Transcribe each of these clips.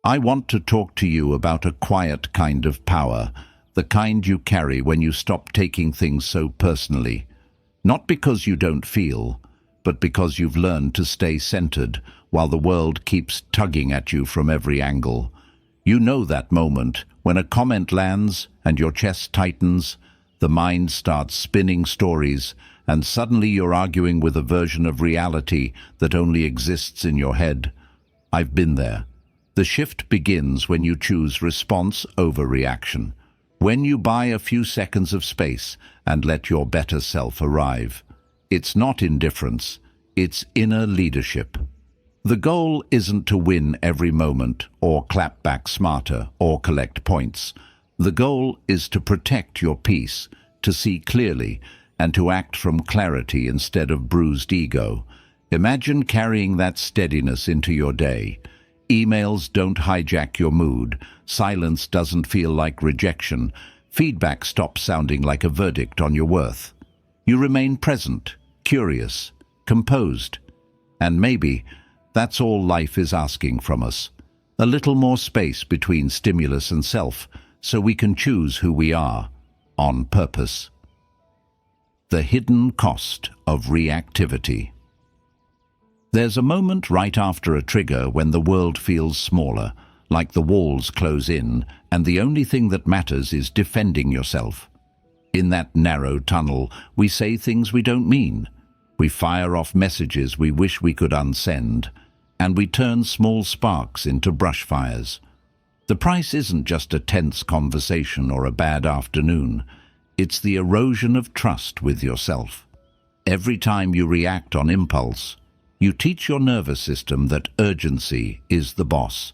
I want to talk to you about a quiet kind of power, the kind you carry when you stop taking things so personally. Not because you don't feel, but because you've learned to stay centered while the world keeps tugging at you from every angle. You know that moment when a comment lands and your chest tightens, the mind starts spinning stories, and suddenly you're arguing with a version of reality that only exists in your head. I've been there. The shift begins when you choose response over reaction, when you buy a few seconds of space and let your better self arrive. It's not indifference, it's inner leadership. The goal isn't to win every moment, or clap back smarter, or collect points. The goal is to protect your peace, to see clearly, and to act from clarity instead of bruised ego. Imagine carrying that steadiness into your day. Emails don't hijack your mood. Silence doesn't feel like rejection. Feedback stops sounding like a verdict on your worth. You remain present, curious, composed. And maybe that's all life is asking from us. A little more space between stimulus and self, so we can choose who we are, on purpose. The hidden cost of reactivity. There's a moment right after a trigger when the world feels smaller, like the walls close in, and the only thing that matters is defending yourself. In that narrow tunnel, we say things we don't mean. We fire off messages we wish we could unsend, and we turn small sparks into brush fires. The price isn't just a tense conversation or a bad afternoon. It's the erosion of trust with yourself. Every time you react on impulse, you teach your nervous system that urgency is the boss.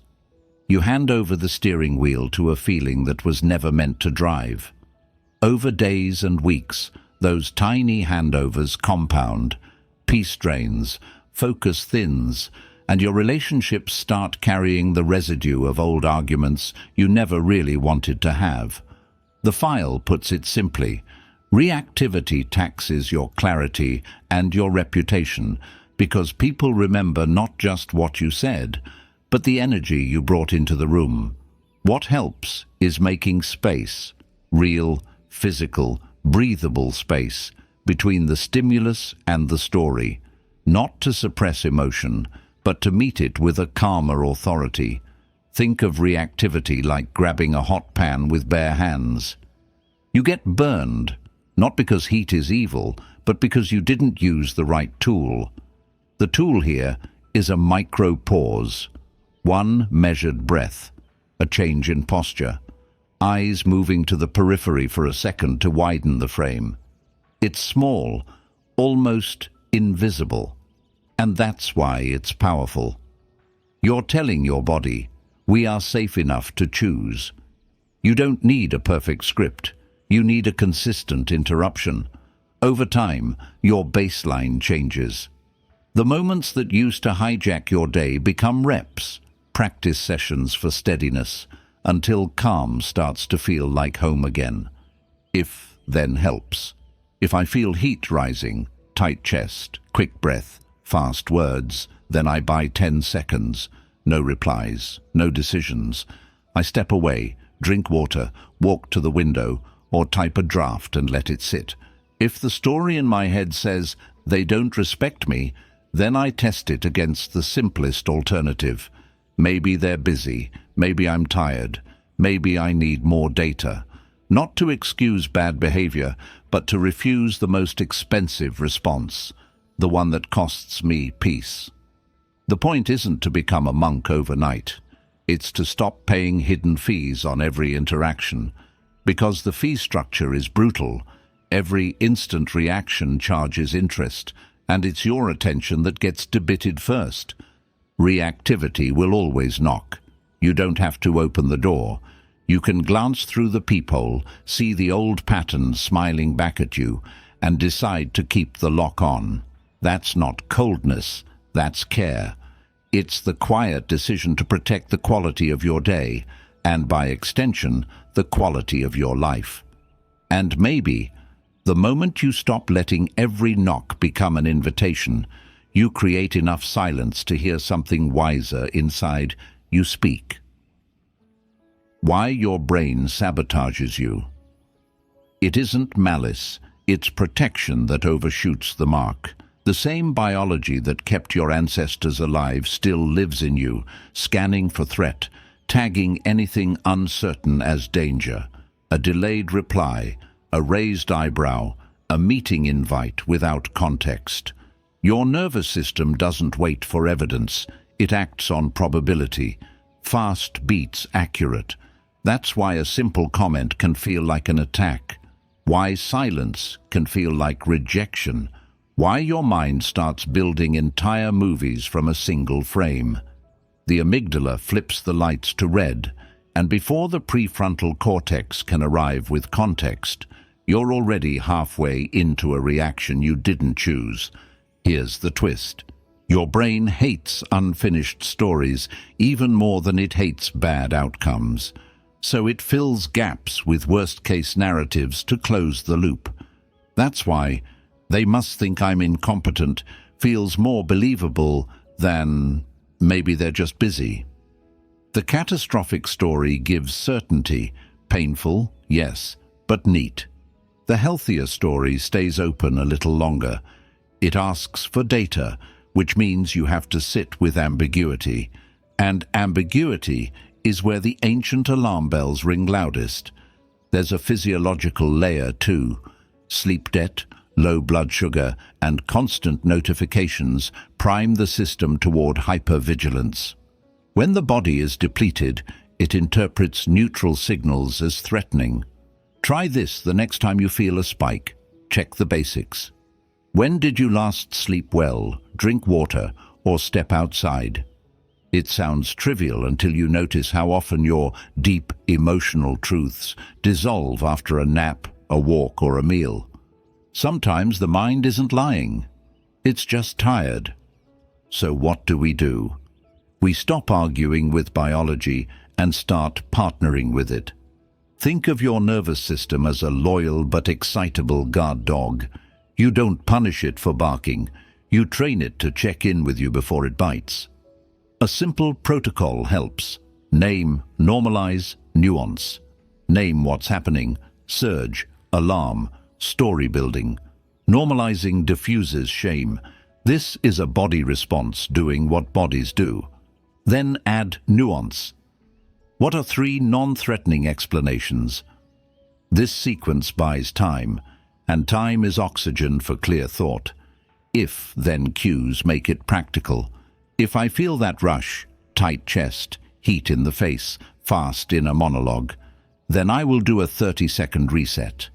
You hand over the steering wheel to a feeling that was never meant to drive. Over days and weeks, those tiny handovers compound, peace drains, focus thins, and your relationships start carrying the residue of old arguments you never really wanted to have. The file puts it simply: reactivity taxes your clarity and your reputation, because people remember not just what you said, but the energy you brought into the room. What helps is making space, real, physical, breathable space, between the stimulus and the story, not to suppress emotion, but to meet it with a calmer authority. Think of reactivity like grabbing a hot pan with bare hands. You get burned, not because heat is evil, but because you didn't use the right tool. The tool here is a micro pause, one measured breath, a change in posture, eyes moving to the periphery for a second to widen the frame. It's small, almost invisible, and that's why it's powerful. You're telling your body, we are safe enough to choose. You don't need a perfect script. You need a consistent interruption. Over time, your baseline changes. The moments that used to hijack your day become reps, practice sessions for steadiness, until calm starts to feel like home again. If then helps. If I feel heat rising, tight chest, quick breath, fast words, then I buy 10 seconds. No replies, no decisions. I step away, drink water, walk to the window, or type a draft and let it sit. If the story in my head says, they don't respect me, then I test it against the simplest alternative. Maybe they're busy, maybe I'm tired, maybe I need more data. Not to excuse bad behavior, but to refuse the most expensive response, the one that costs me peace. The point isn't to become a monk overnight. It's to stop paying hidden fees on every interaction. Because the fee structure is brutal, every instant reaction charges interest, and it's your attention that gets debited first. Reactivity will always knock. You don't have to open the door. You can glance through the peephole, see the old patterns smiling back at you, and decide to keep the lock on. That's not coldness, that's care. It's the quiet decision to protect the quality of your day, and by extension, the quality of your life. And maybe, the moment you stop letting every knock become an invitation, you create enough silence to hear something wiser inside. You speak. Why your brain sabotages you. It isn't malice, it's protection that overshoots the mark. The same biology that kept your ancestors alive still lives in you, scanning for threat, tagging anything uncertain as danger. A delayed reply, a raised eyebrow, a meeting invite without context. Your nervous system doesn't wait for evidence, it acts on probability. Fast beats accurate. That's why a simple comment can feel like an attack. Why silence can feel like rejection. Why your mind starts building entire movies from a single frame. The amygdala flips the lights to red, and before the prefrontal cortex can arrive with context, you're already halfway into a reaction you didn't choose. Here's the twist. Your brain hates unfinished stories even more than it hates bad outcomes. So it fills gaps with worst-case narratives to close the loop. That's why "they must think I'm incompetent" feels more believable than "maybe they're just busy." The catastrophic story gives certainty, painful, yes, but neat. The healthier story stays open a little longer. It asks for data, which means you have to sit with ambiguity. And ambiguity is where the ancient alarm bells ring loudest. There's a physiological layer too. Sleep debt, low blood sugar, and constant notifications prime the system toward hypervigilance. When the body is depleted, it interprets neutral signals as threatening. Try this the next time you feel a spike. Check the basics. When did you last sleep well, drink water, or step outside? It sounds trivial until you notice how often your deep emotional truths dissolve after a nap, a walk, or a meal. Sometimes the mind isn't lying. It's just tired. So what do? We stop arguing with biology and start partnering with it. Think of your nervous system as a loyal but excitable guard dog. You don't punish it for barking. You train it to check in with you before it bites. A simple protocol helps. Name, normalize, nuance. Name what's happening. Surge, alarm, story building. Normalizing diffuses shame. This is a body response doing what bodies do. Then add nuance. What are 3 non-threatening explanations? This sequence buys time, and time is oxygen for clear thought. If, then cues make it practical. If I feel that rush, tight chest, heat in the face, fast in a monologue, then I will do a 30-second reset.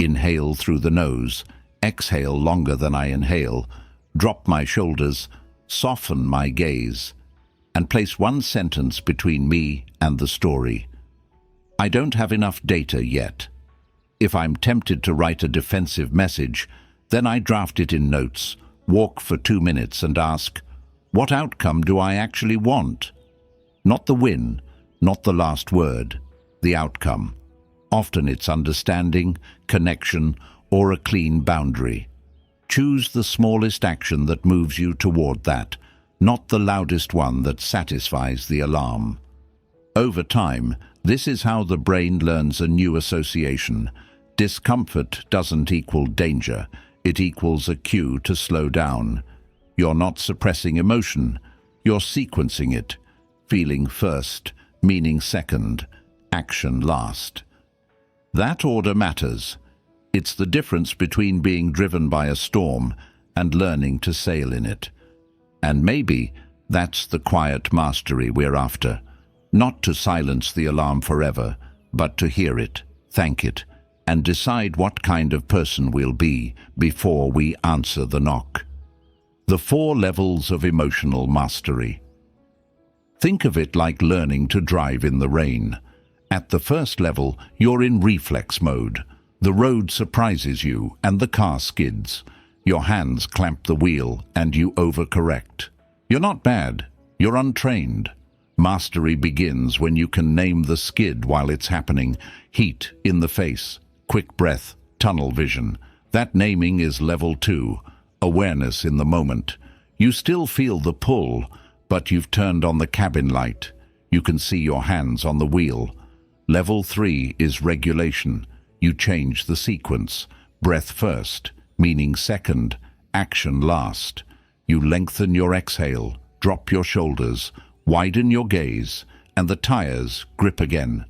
Inhale through the nose, exhale longer than I inhale, drop my shoulders, soften my gaze, and place one sentence between me and the story. I don't have enough data yet. If I'm tempted to write a defensive message, then I draft it in notes, walk for 2 minutes and ask, what outcome do I actually want? Not the win, not the last word, the outcome. Often it's understanding, connection, or a clean boundary. Choose the smallest action that moves you toward that, not the loudest one that satisfies the alarm. Over time, this is how the brain learns a new association. Discomfort doesn't equal danger, it equals a cue to slow down. You're not suppressing emotion, you're sequencing it. Feeling first, meaning second, action last. That order matters. It's the difference between being driven by a storm and learning to sail in it. And maybe that's the quiet mastery we're after. Not to silence the alarm forever, but to hear it, thank it, and decide what kind of person we'll be before we answer the knock. The 4 levels of emotional mastery. Think of it like learning to drive in the rain. At the first level, you're in reflex mode. The road surprises you and the car skids. Your hands clamp the wheel and you overcorrect. You're not bad, you're untrained. Mastery begins when you can name the skid while it's happening. Heat in the face, quick breath, tunnel vision. That naming is level 2. Awareness in the moment. You still feel the pull, but you've turned on the cabin light. You can see your hands on the wheel. Level 3 is regulation. You change the sequence. Breath first, meaning second, action last. You lengthen your exhale, drop your shoulders, widen your gaze, and the tires grip again.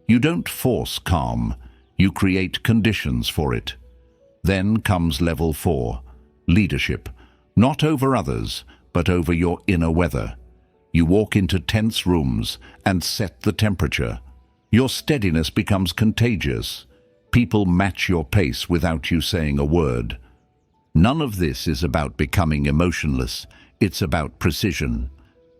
You don't force calm, you create conditions for it. Then comes level 4, leadership. Not over others, but over your inner weather. You walk into tense rooms and set the temperature. Your steadiness becomes contagious. People match your pace without you saying a word. None of this is about becoming emotionless. It's about precision.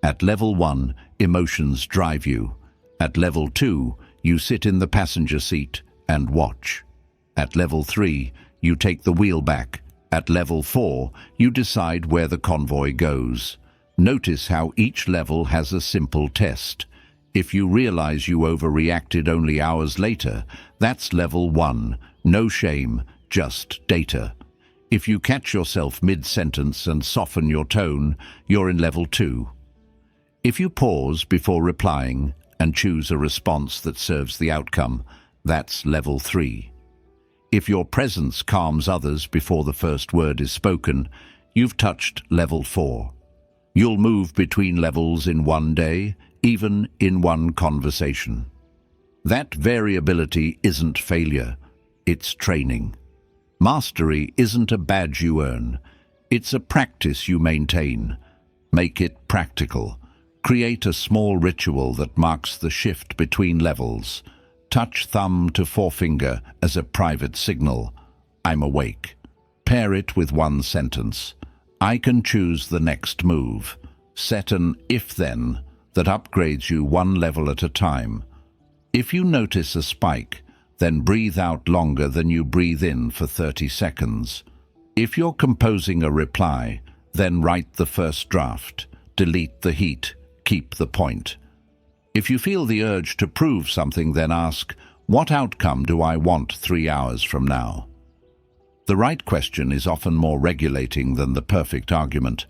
At level 1, emotions drive you. At level 2, you sit in the passenger seat and watch. At level 3, you take the wheel back. At level 4, you decide where the convoy goes. Notice how each level has a simple test. If you realize you overreacted only hours later, that's level 1. No shame, just data. If you catch yourself mid-sentence and soften your tone, you're in level 2. If you pause before replying and choose a response that serves the outcome, that's level 3. If your presence calms others before the first word is spoken, you've touched level 4. You'll move between levels in one day, even in one conversation. That variability isn't failure, it's training. Mastery isn't a badge you earn, it's a practice you maintain. Make it practical. Create a small ritual that marks the shift between levels. Touch thumb to forefinger as a private signal. I'm awake. Pair it with one sentence. I can choose the next move. Set an if-then that upgrades you one level at a time. If you notice a spike, then breathe out longer than you breathe in for 30 seconds. If you're composing a reply, then write the first draft. Delete the heat. Keep the point. If you feel the urge to prove something, then ask, what outcome do I want 3 hours from now? The right question is often more regulating than the perfect argument.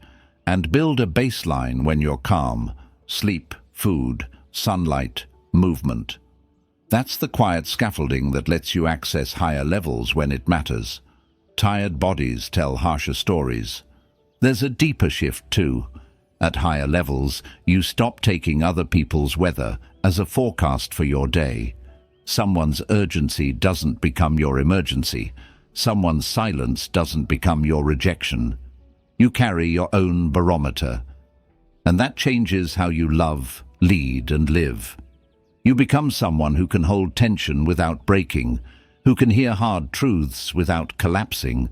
And build a baseline when you're calm. Sleep, food, sunlight, movement. That's the quiet scaffolding that lets you access higher levels when it matters. Tired bodies tell harsher stories. There's a deeper shift too. At higher levels, you stop taking other people's weather as a forecast for your day. Someone's urgency doesn't become your emergency. Someone's silence doesn't become your rejection. You carry your own barometer. And that changes how you love, lead, and live. You become someone who can hold tension without breaking, who can hear hard truths without collapsing,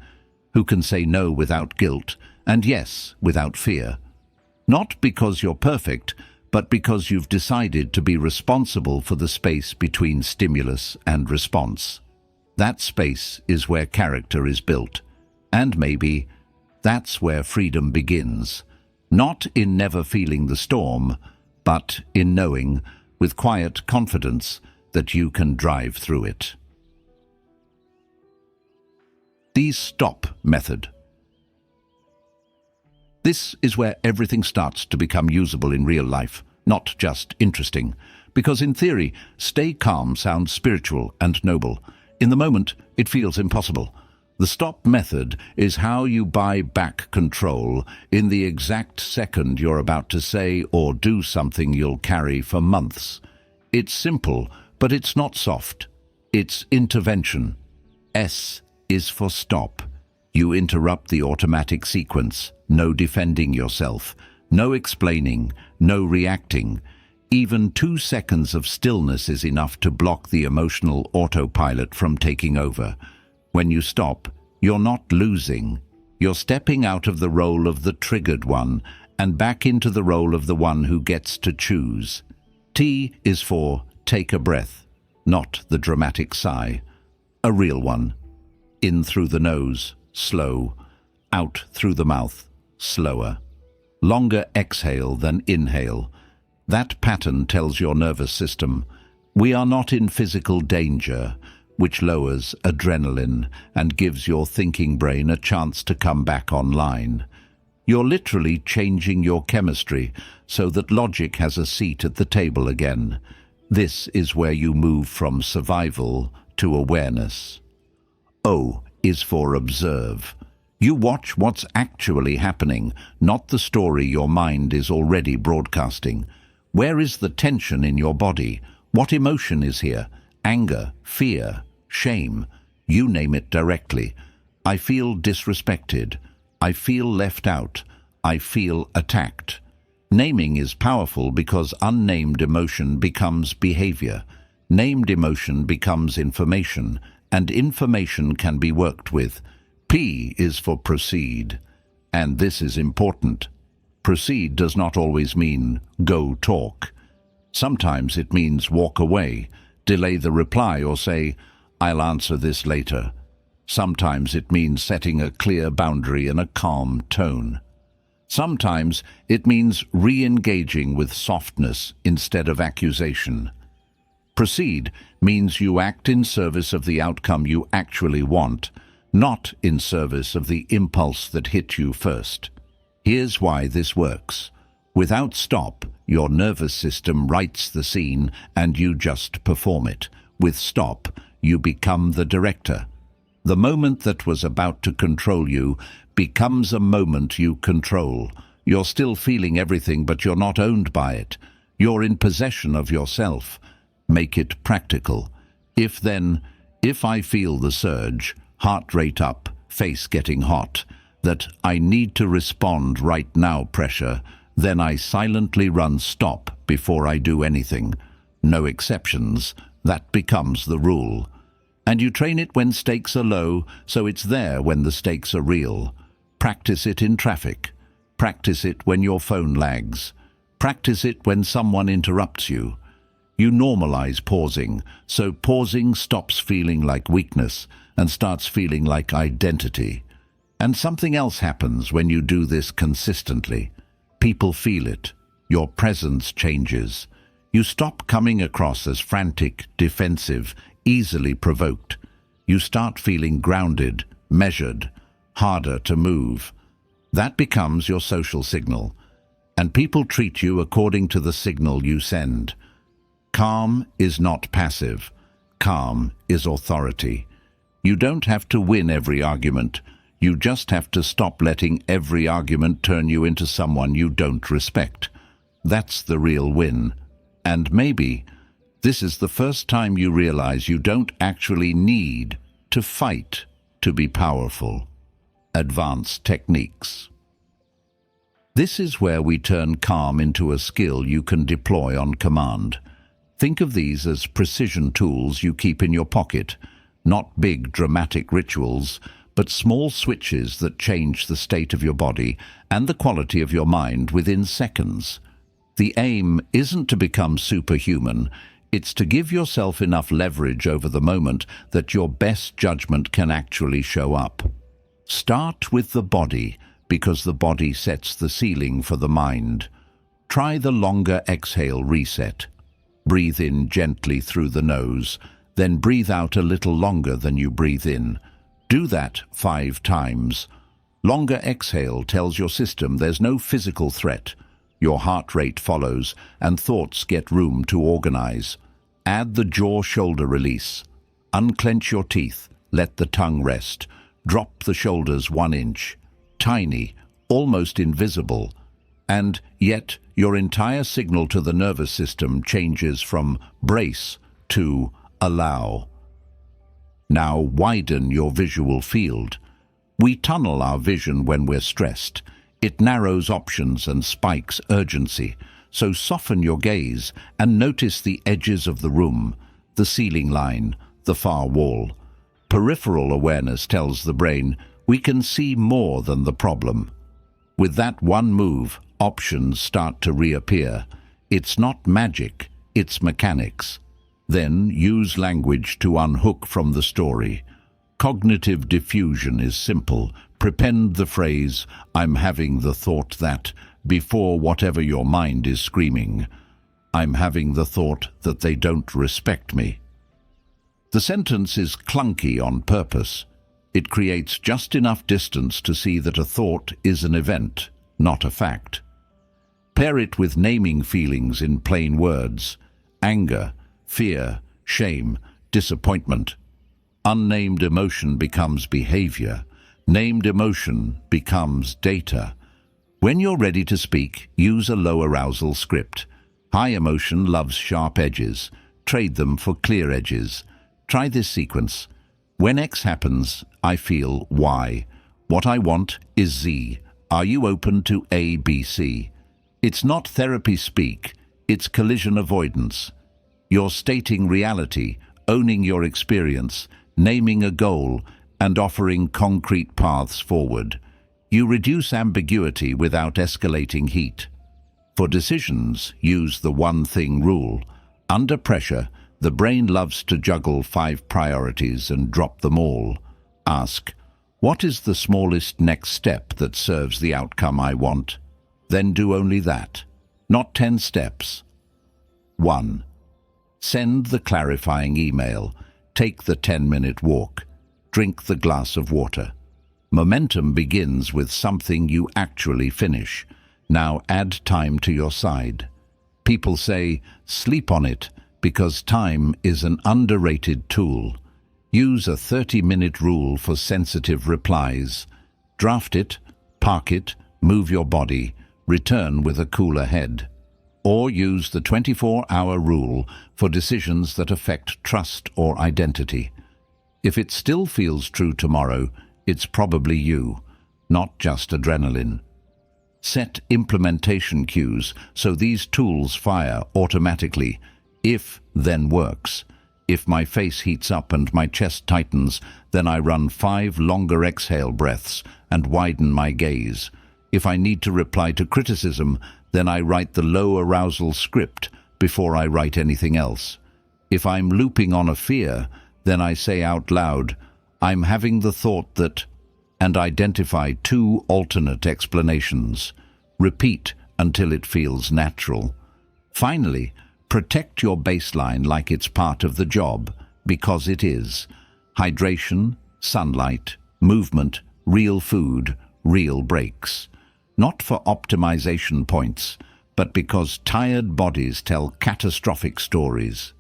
who can say no without guilt, and yes without fear. Not because you're perfect, but because you've decided to be responsible for the space between stimulus and response. That space is where character is built. And maybe that's where freedom begins. Not in never feeling the storm, but in knowing, with quiet confidence, that you can drive through it. The stop method. This is where everything starts to become usable in real life, not just interesting. Because in theory, stay calm sounds spiritual and noble. In the moment, it feels impossible. The stop method is how you buy back control in the exact second you're about to say or do something you'll carry for months. It's simple, but it's not soft. It's intervention. S is for stop. You interrupt the automatic sequence. No defending yourself. No explaining. No reacting. Even 2 seconds of stillness is enough to block the emotional autopilot from taking over. When you stop, you're not losing. You're stepping out of the role of the triggered one and back into the role of the one who gets to choose. T is for take a breath, not the dramatic sigh. A real one. In through the nose, slow. Out through the mouth, slower. Longer exhale than inhale. That pattern tells your nervous system, we are not in physical danger, which lowers adrenaline and gives your thinking brain a chance to come back online. You're literally changing your chemistry so that logic has a seat at the table again. This is where you move from survival to awareness. O is for observe. You watch what's actually happening, not the story your mind is already broadcasting. Where is the tension in your body? What emotion is here? Anger, fear, shame. You name it directly. I feel disrespected. I feel left out. I feel attacked. Naming is powerful because unnamed emotion becomes behavior. Named emotion becomes information, and information can be worked with. P is for proceed, and this is important. Proceed does not always mean go talk. Sometimes it means walk away, delay the reply, or say, I'll answer this later. Sometimes it means setting a clear boundary in a calm tone. Sometimes it means re-engaging with softness instead of accusation. Proceed means you act in service of the outcome you actually want, not in service of the impulse that hit you first. Here's why this works. Without stop, your nervous system writes the scene and you just perform it. With stop, you become the director. The moment that was about to control you becomes a moment you control. You're still feeling everything, but you're not owned by it. You're in possession of yourself. Make it practical. If I feel the surge, heart rate up, face getting hot, that I need to respond right now pressure, then I silently run stop before I do anything. No exceptions. That becomes the rule. And you train it when stakes are low, so it's there when the stakes are real. Practice it in traffic. Practice it when your phone lags. Practice it when someone interrupts you. You normalize pausing, so pausing stops feeling like weakness and starts feeling like identity. And something else happens when you do this consistently. People feel it. Your presence changes. You stop coming across as frantic, defensive, easily provoked. You start feeling grounded, measured, harder to move. That becomes your social signal, and people treat you according to the signal you send. Calm is not passive. Calm is authority. You don't have to win every argument. You just have to stop letting every argument turn you into someone you don't respect. That's the real win. And maybe this is the first time you realize you don't actually need to fight to be powerful. Advanced techniques. This is where we turn calm into a skill you can deploy on command. Think of these as precision tools you keep in your pocket, not big dramatic rituals, but small switches that change the state of your body and the quality of your mind within seconds. The aim isn't to become superhuman, it's to give yourself enough leverage over the moment that your best judgment can actually show up. Start with the body, because the body sets the ceiling for the mind. Try the longer exhale reset. Breathe in gently through the nose, then breathe out a little longer than you breathe in. Do that 5 times. Longer exhale tells your system there's no physical threat. Your heart rate follows, and thoughts get room to organize. Add the jaw-shoulder release. Unclench your teeth. Let the tongue rest. Drop the shoulders 1 inch. Tiny, almost invisible. And yet, your entire signal to the nervous system changes from brace to allow. Now widen your visual field. We tunnel our vision when we're stressed. It narrows options and spikes urgency. So soften your gaze and notice the edges of the room, the ceiling line, the far wall. Peripheral awareness tells the brain we can see more than the problem. With that one move, options start to reappear. It's not magic, it's mechanics. Then use language to unhook from the story. Cognitive diffusion is simple. Prepend the phrase, I'm having the thought that, before whatever your mind is screaming. I'm having the thought that they don't respect me. The sentence is clunky on purpose. It creates just enough distance to see that a thought is an event, not a fact. Pair it with naming feelings in plain words. anger, fear, shame, disappointment. Unnamed emotion becomes behavior. Named emotion becomes data. When you're ready to speak, use a low arousal script. High emotion loves sharp edges. Trade them for clear edges. Try this sequence. When X happens, I feel Y. What I want is Z. Are you open to A, B, C? It's not therapy speak, it's collision avoidance. You're stating reality, owning your experience, naming a goal, and offering concrete paths forward. You reduce ambiguity without escalating heat. For decisions, use the one thing rule. Under pressure, the brain loves to juggle 5 priorities and drop them all. Ask, what is the smallest next step that serves the outcome I want? Then do only that, not 10 steps. 1. Send the clarifying email. Take the 10-minute walk. Drink the glass of water. Momentum begins with something you actually finish. Now add time to your side. People say, sleep on it, because time is an underrated tool. Use a 30-minute rule for sensitive replies. Draft it, park it, move your body, return with a cooler head. Or use the 24-hour rule for decisions that affect trust or identity. If it still feels true tomorrow, it's probably you, not just adrenaline. Set implementation cues so these tools fire automatically. If, then works. If my face heats up and my chest tightens, then I run 5 longer exhale breaths and widen my gaze. If I need to reply to criticism, then I write the low arousal script before I write anything else. If I'm looping on a fear, then I say out loud, I'm having the thought that, and identify 2 alternate explanations. Repeat until it feels natural. Finally, protect your baseline like it's part of the job, because it is. Hydration, sunlight, movement, real food, real breaks. Not for optimization points, but because tired bodies tell catastrophic stories.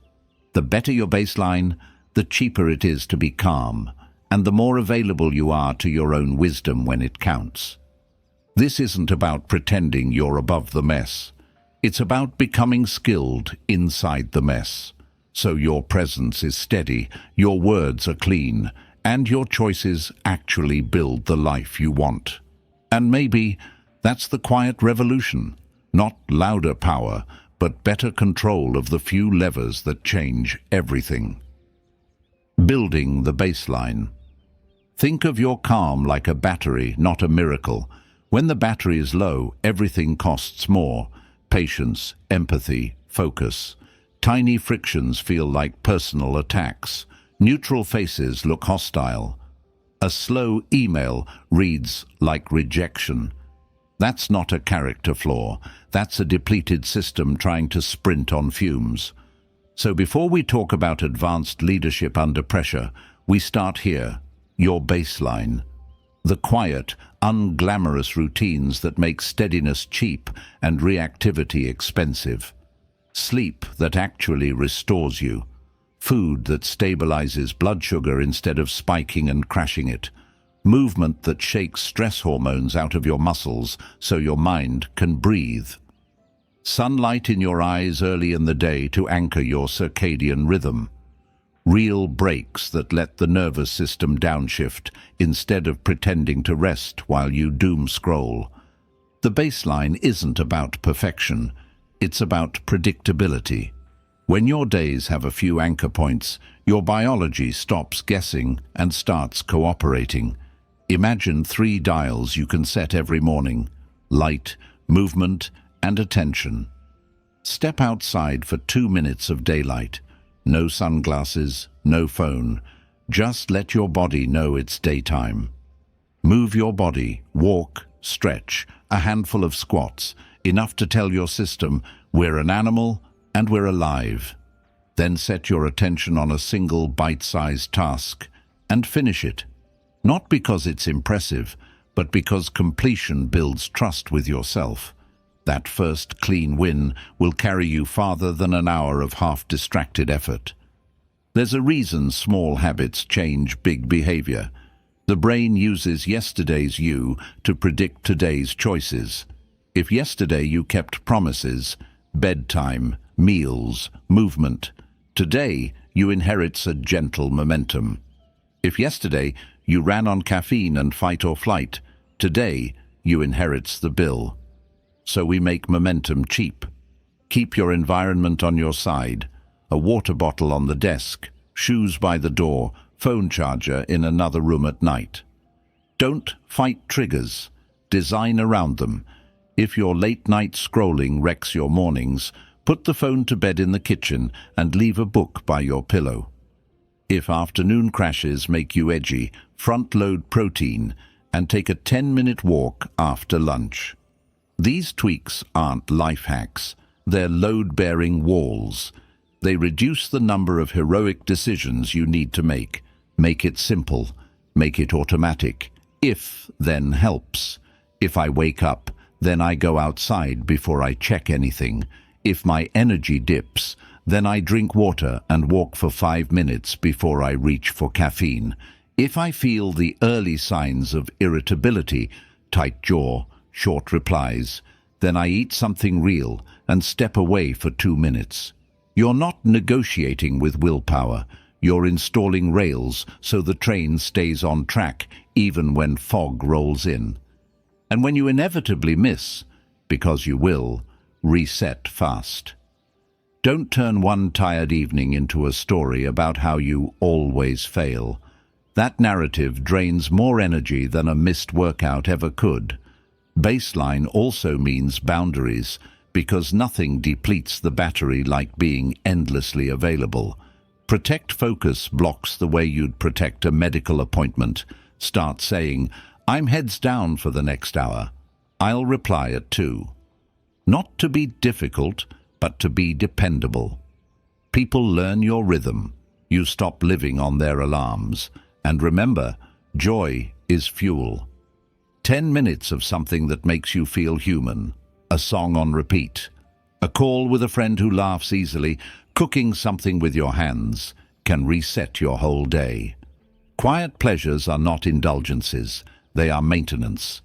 The better your baseline, the cheaper it is to be calm, and the more available you are to your own wisdom when it counts. This isn't about pretending you're above the mess. It's about becoming skilled inside the mess. So your presence is steady, your words are clean, and your choices actually build the life you want. And maybe that's the quiet revolution. Not louder power, but better control of the few levers that change everything. Building the baseline. Think of your calm like a battery, not a miracle. When the battery is low, everything costs more. Patience, empathy, focus. Tiny frictions feel like personal attacks. Neutral faces look hostile. A slow email reads like rejection. That's not a character flaw. That's a depleted system trying to sprint on fumes. So before we talk about advanced leadership under pressure, we start here, your baseline. The quiet, unglamorous routines that make steadiness cheap and reactivity expensive. Sleep that actually restores you. Food that stabilizes blood sugar instead of spiking and crashing it. Movement that shakes stress hormones out of your muscles so your mind can breathe. Sunlight in your eyes early in the day to anchor your circadian rhythm. Real breaks that let the nervous system downshift instead of pretending to rest while you doom scroll. The baseline isn't about perfection, it's about predictability. When your days have a few anchor points, your biology stops guessing and starts cooperating. Imagine 3 dials you can set every morning: light, movement, and attention. Step outside for 2 minutes of daylight. No sunglasses, no phone. Just let your body know it's daytime. Move your body, walk, stretch, a handful of squats, enough to tell your system, we're an animal and we're alive. Then set your attention on a single bite-sized task and finish it. Not because it's impressive, but because completion builds trust with yourself. That first clean win will carry you farther than an hour of half-distracted effort. There's a reason small habits change big behavior. The brain uses yesterday's you to predict today's choices. If yesterday you kept promises, bedtime, meals, movement, today you inherit a gentle momentum. If yesterday you ran on caffeine and fight or flight, today you inherit the bill. So we make momentum cheap. Keep your environment on your side, a water bottle on the desk, shoes by the door, phone charger in another room at night. Don't fight triggers. Design around them. If your late-night scrolling wrecks your mornings, put the phone to bed in the kitchen and leave a book by your pillow. If afternoon crashes make you edgy, front-load protein and take a 10-minute walk after lunch. These tweaks aren't life hacks. They're load-bearing walls. They reduce the number of heroic decisions you need to make. Make it simple. Make it automatic. If, then helps. If I wake up, then I go outside before I check anything. If my energy dips, then I drink water and walk for 5 minutes before I reach for caffeine. If I feel the early signs of irritability, tight jaw, short replies, then I eat something real and step away for 2 minutes. You're not negotiating with willpower. You're installing rails so the train stays on track even when fog rolls in. And when you inevitably miss, because you will, reset fast. Don't turn one tired evening into a story about how you always fail. That narrative drains more energy than a missed workout ever could. Baseline also means boundaries, because nothing depletes the battery like being endlessly available. Protect focus blocks the way you'd protect a medical appointment. Start saying, "I'm heads down for the next hour. I'll reply at 2. Not to be difficult, but to be dependable. People learn your rhythm. You stop living on their alarms. And remember, joy is fuel. 10 minutes of something that makes you feel human. A song on repeat. A call with a friend who laughs easily. Cooking something with your hands can reset your whole day. Quiet pleasures are not indulgences. They are maintenance.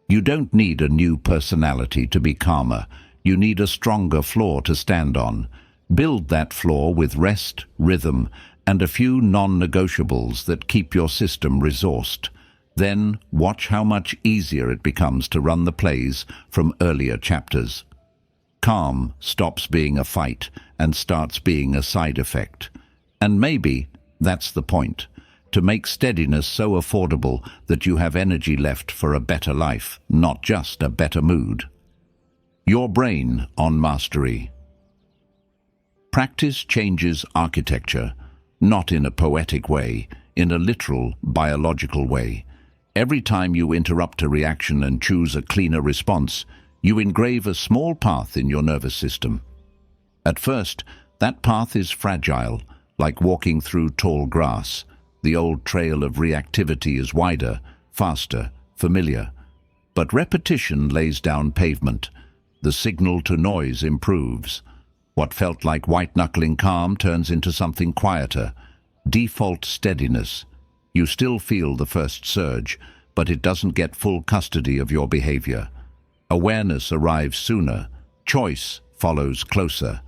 You don't need a new personality to be calmer. You need a stronger floor to stand on. Build that floor with rest, rhythm, and a few non-negotiables that keep your system resourced. Then watch how much easier it becomes to run the plays from earlier chapters. Calm stops being a fight and starts being a side effect. And maybe that's the point, to make steadiness so affordable that you have energy left for a better life, not just a better mood. Your brain on mastery. Practice changes architecture, not in a poetic way, in a literal, biological way. Every time you interrupt a reaction and choose a cleaner response, you engrave a small path in your nervous system. At first, that path is fragile, like walking through tall grass. The old trail of reactivity is wider, faster, familiar. But repetition lays down pavement. The signal to noise improves. What felt like white-knuckling calm turns into something quieter. Default steadiness. You still feel the first surge, but it doesn't get full custody of your behavior. Awareness arrives sooner. Choice follows closer.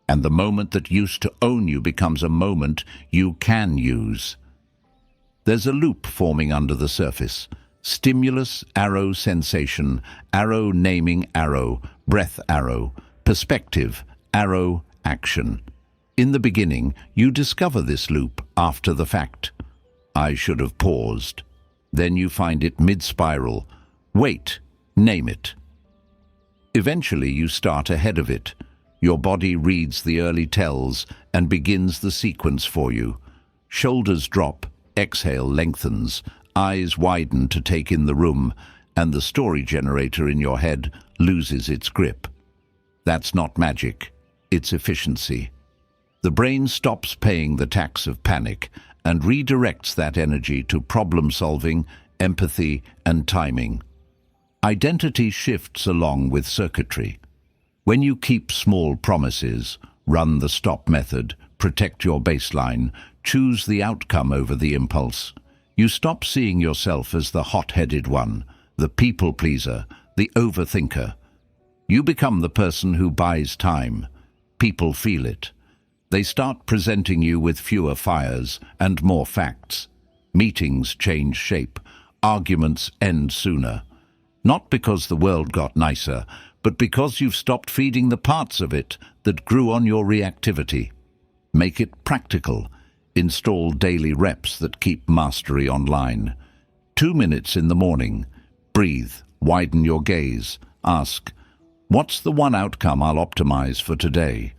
And the moment that used to own you becomes a moment you can use. There's a loop forming under the surface. Stimulus, arrow, sensation, arrow, naming, arrow, breath, arrow, perspective, arrow, action. In the beginning, you discover this loop after the fact. I should have paused. Then you find it mid-spiral. Wait, name it. Eventually, you start ahead of it. Your body reads the early tells and begins the sequence for you. Shoulders drop, exhale lengthens, eyes widen to take in the room, and the story generator in your head loses its grip. That's not magic, it's efficiency. The brain stops paying the tax of panic and redirects that energy to problem-solving, empathy, and timing. Identity shifts along with circuitry. When you keep small promises, run the stop method, protect your baseline, choose the outcome over the impulse, you stop seeing yourself as the hot-headed one, the people pleaser, the overthinker. You become the person who buys time. People feel it. They start presenting you with fewer fires and more facts. Meetings change shape. Arguments end sooner. Not because the world got nicer, but because you've stopped feeding the parts of it that grew on your reactivity. Make it practical. Install daily reps that keep mastery online. 2 minutes in the morning. Breathe. Widen your gaze. Ask, what's the one outcome I'll optimize for today?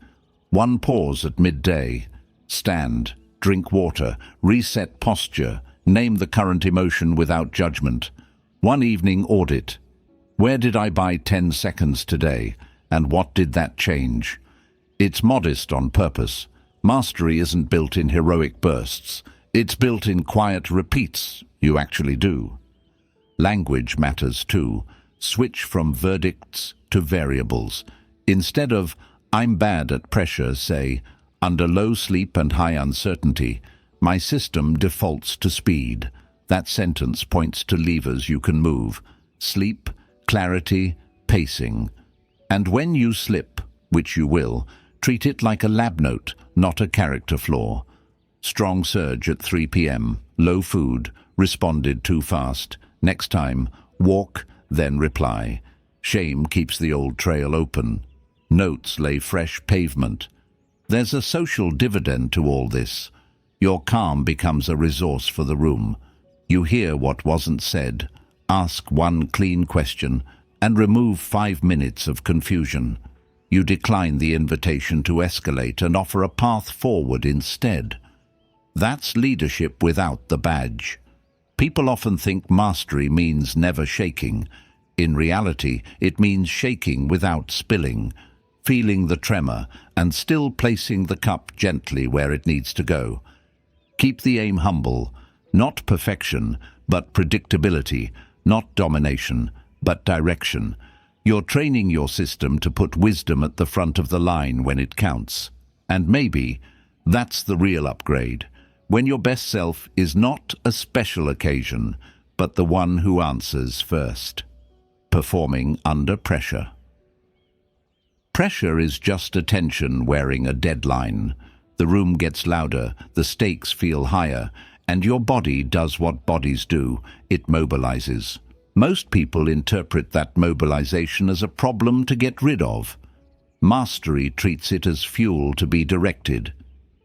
One pause at midday. Stand. Drink water. Reset posture. Name the current emotion without judgment. One evening audit. Where did I buy 10 seconds today, and what did that change? It's modest on purpose. Mastery isn't built in heroic bursts. It's built in quiet repeats you actually do. Language matters too. Switch from verdicts to variables. Instead of, I'm bad at pressure, say, under low sleep and high uncertainty, my system defaults to speed. That sentence points to levers you can move. Sleep, clarity, pacing. And when you slip, which you will, treat it like a lab note, not a character flaw. Strong surge at 3 p.m., low food, responded too fast. Next time, walk, then reply. Shame keeps the old trail open. Notes lay fresh pavement. There's a social dividend to all this. Your calm becomes a resource for the room. You hear what wasn't said, ask one clean question, and remove 5 minutes of confusion. You decline the invitation to escalate and offer a path forward instead. That's leadership without the badge. People often think mastery means never shaking. In reality, it means shaking without spilling, feeling the tremor, and still placing the cup gently where it needs to go. Keep the aim humble, not perfection, but predictability, not domination, but direction. You're training your system to put wisdom at the front of the line when it counts. And maybe that's the real upgrade, when your best self is not a special occasion, but the one who answers first. Performing under pressure. Pressure is just attention wearing a deadline. The room gets louder, the stakes feel higher, and your body does what bodies do, it mobilizes. Most people interpret that mobilization as a problem to get rid of. Mastery treats it as fuel to be directed.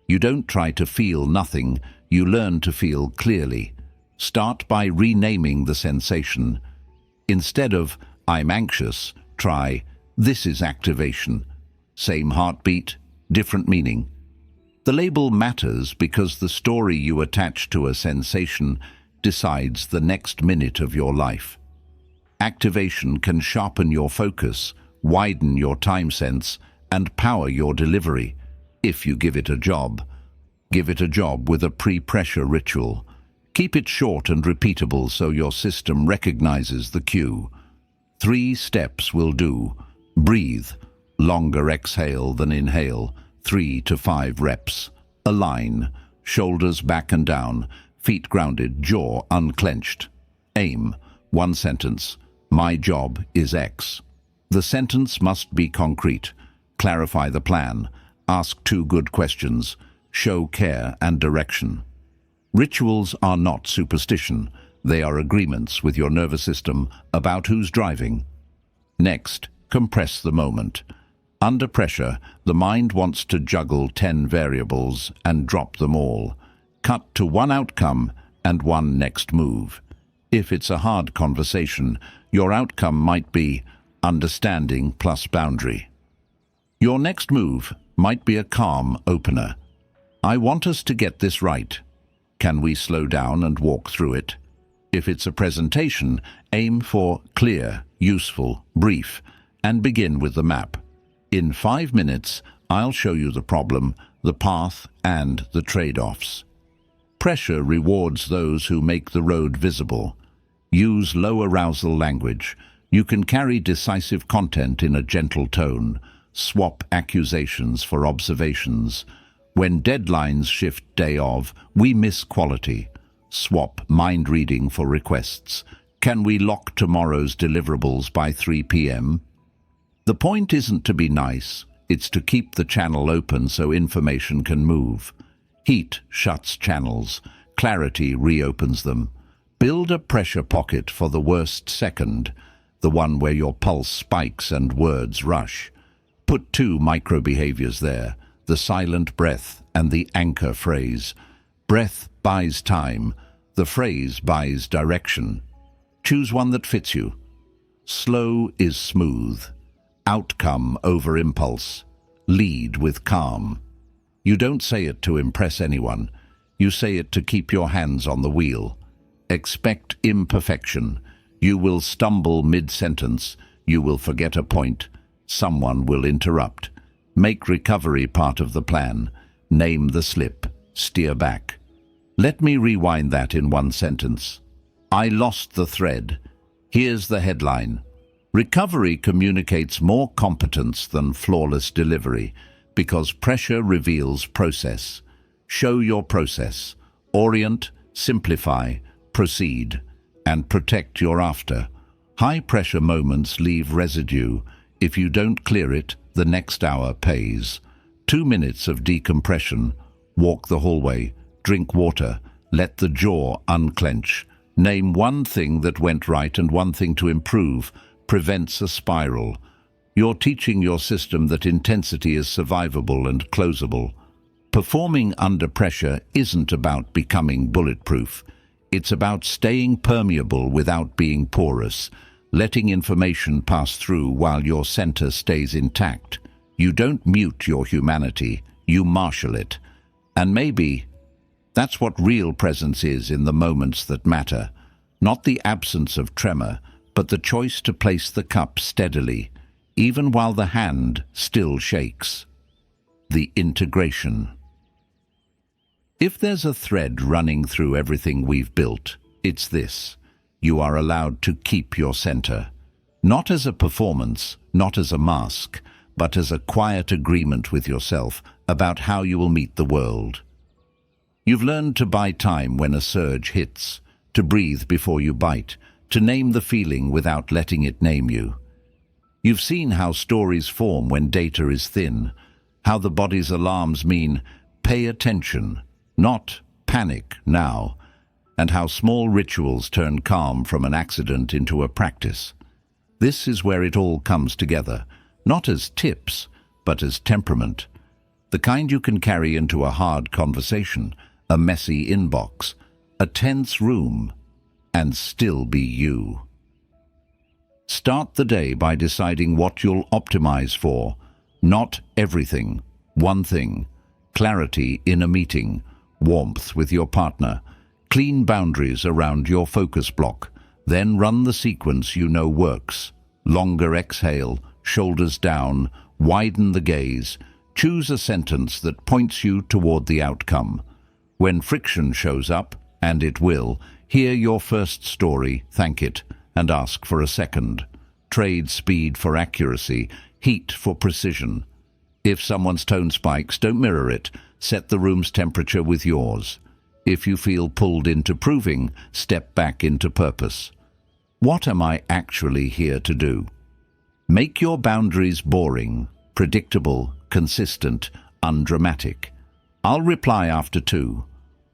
You don't try to feel nothing, you learn to feel clearly. Start by renaming the sensation. Instead of, I'm anxious, try, this is activation. Same heartbeat, different meaning. The label matters because the story you attach to a sensation decides the next minute of your life. Activation can sharpen your focus, widen your time sense, and power your delivery, if you give it a job. Give it a job with a pre-pressure ritual. Keep it short and repeatable so your system recognizes the cue. 3 steps will do. Breathe. Longer exhale than inhale. 3 to 5 reps. Align. Shoulders back and down. Feet grounded, jaw unclenched. Aim. 1 sentence. My job is X. The sentence must be concrete. Clarify the plan. Ask 2 good questions. Show care and direction. Rituals are not superstition. They are agreements with your nervous system about who's driving. Next, compress the moment. Under pressure, the mind wants to juggle 10 variables and drop them all. Cut to 1 outcome and 1 next move. If it's a hard conversation, your outcome might be understanding plus boundary. Your next move might be a calm opener. I want us to get this right. Can we slow down and walk through it? If it's a presentation, aim for clear, useful, brief, and begin with the map. In 5 minutes, I'll show you the problem, the path, and the trade-offs. Pressure rewards those who make the road visible. Use low arousal language. You can carry decisive content in a gentle tone, swap accusations for observations. When deadlines shift day of, we miss quality. Swap mind reading for requests. Can we lock tomorrow's deliverables by 3 p.m.? The point isn't to be nice, it's to keep the channel open so information can move. Heat shuts channels, clarity reopens them. Build a pressure pocket for the worst second, the one where your pulse spikes and words rush. Put 2 micro-behaviors there, the silent breath and the anchor phrase. Breath buys time, the phrase buys direction. Choose one that fits you. Slow is smooth. Outcome over impulse. Lead with calm. You don't say it to impress anyone. You say it to keep your hands on the wheel. Expect imperfection. You will stumble mid-sentence. You will forget a point. Someone will interrupt. Make recovery part of the plan. Name the slip. Steer back. Let me rewind that in 1 sentence. I lost the thread. Here's the headline. Recovery communicates more competence than flawless delivery because pressure reveals process. Show your process. Orient, simplify, proceed, and protect your after. High-pressure moments leave residue. If you don't clear it, the next hour pays. 2 minutes of decompression. Walk the hallway. Drink water. Let the jaw unclench. Name one thing that went right and one thing to improve. Prevents a spiral. You're teaching your system that intensity is survivable and closable. Performing under pressure isn't about becoming bulletproof. It's about staying permeable without being porous, letting information pass through while your center stays intact. You don't mute your humanity, you marshal it. And maybe that's what real presence is in the moments that matter. Not the absence of tremor, but the choice to place the cup steadily, even while the hand still shakes. The integration. If there's a thread running through everything we've built, it's this. You are allowed to keep your center. Not as a performance, not as a mask, but as a quiet agreement with yourself about how you will meet the world. You've learned to buy time when a surge hits, to breathe before you bite, to name the feeling without letting it name you. You've seen how stories form when data is thin, how the body's alarms mean pay attention, not panic now, and how small rituals turn calm from an accident into a practice. This is where it all comes together, not as tips, but as temperament. The kind you can carry into a hard conversation, a messy inbox, a tense room, and still be you. Start the day by deciding what you'll optimize for. Not everything, one thing. Clarity in a meeting, warmth with your partner, clean boundaries around your focus block. Then run the sequence you know works. Longer exhale, shoulders down, widen the gaze. Choose a sentence that points you toward the outcome. When friction shows up, and it will, hear your first story, thank it, and ask for a second. Trade speed for accuracy, heat for precision. If someone's tone spikes, don't mirror it. Set the room's temperature with yours. If you feel pulled into proving, step back into purpose. What am I actually here to do? Make your boundaries boring, predictable, consistent, undramatic. I'll reply after 2.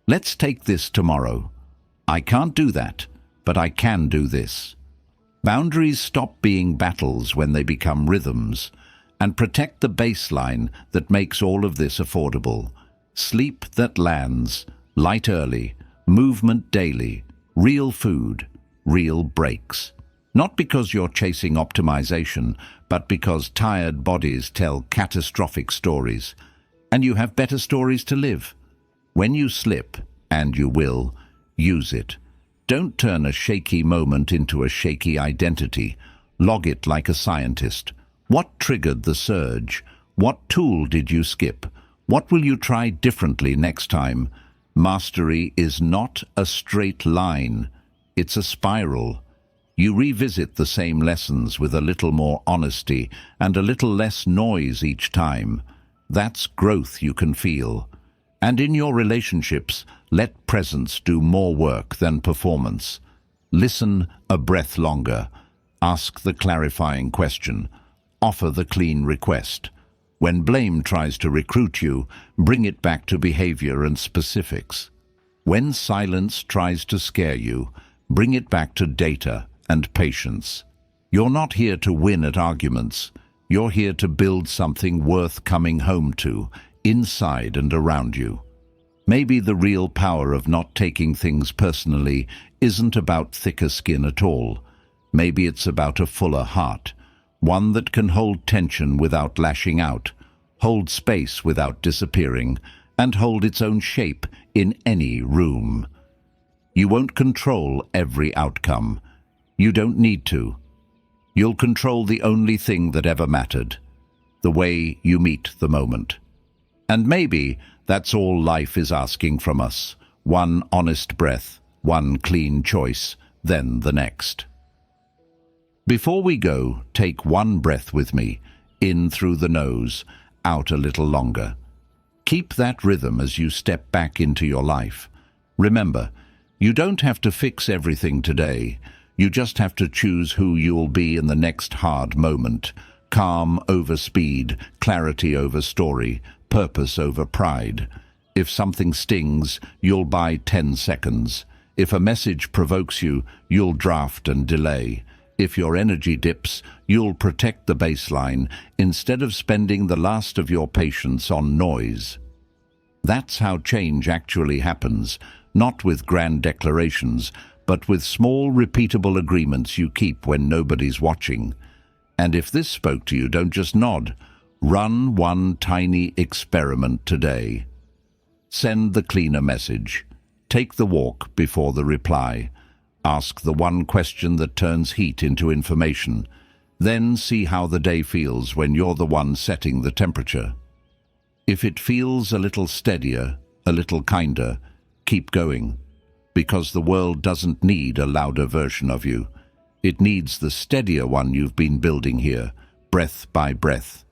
Let's take this tomorrow. I can't do that, but I can do this. Boundaries stop being battles when they become rhythms, and protect the baseline that makes all of this affordable. Sleep that lands, light early, movement daily, real food, real breaks. Not because you're chasing optimization, but because tired bodies tell catastrophic stories, and you have better stories to live. When you slip, and you will, use it. Don't turn a shaky moment into a shaky identity. Log it like a scientist. What triggered the surge? What tool did you skip? What will you try differently next time? Mastery is not a straight line. It's a spiral. You revisit the same lessons with a little more honesty and a little less noise each time. That's growth you can feel. And in your relationships, let presence do more work than performance. Listen a breath longer. Ask the clarifying question. Offer the clean request. When blame tries to recruit you, bring it back to behavior and specifics. When silence tries to scare you, bring it back to data and patience. You're not here to win at arguments. You're here to build something worth coming home to, inside and around you. Maybe the real power of not taking things personally isn't about thicker skin at all. Maybe it's about a fuller heart, one that can hold tension without lashing out, hold space without disappearing, and hold its own shape in any room. You won't control every outcome. You don't need to. You'll control the only thing that ever mattered, the way you meet the moment. And maybe that's all life is asking from us. One honest breath, one clean choice, then the next. Before we go, take one breath with me, in through the nose, out a little longer. Keep that rhythm as you step back into your life. Remember, you don't have to fix everything today. You just have to choose who you'll be in the next hard moment. Calm over speed, clarity over story, purpose over pride. If something stings, you'll buy 10 seconds. If a message provokes you, you'll draft and delay. If your energy dips, you'll protect the baseline instead of spending the last of your patience on noise. That's how change actually happens, not with grand declarations, but with small, repeatable agreements you keep when nobody's watching. And if this spoke to you, don't just nod. Run one tiny experiment today. Send the cleaner message. Take the walk before the reply. Ask the one question that turns heat into information. Then see how the day feels when you're the one setting the temperature. If it feels a little steadier, a little kinder, keep going. Because the world doesn't need a louder version of you. It needs the steadier one you've been building here, breath by breath.